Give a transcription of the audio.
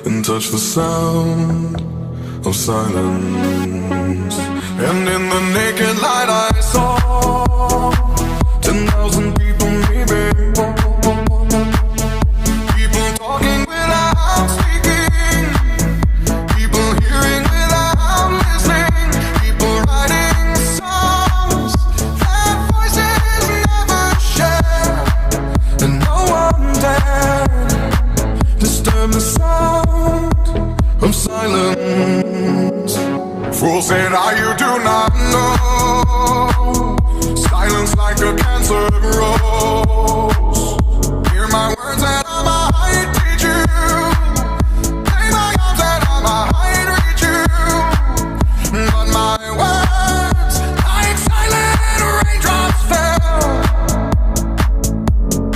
and touch the sound of silence. And in the naked light I saw 10,000 people, maybe. People talking without speaking, people hearing without listening, people writing songs that voices never share, and no one dared disturb the sound of silence. Fool said, you do not know. Silence like a cancer grows.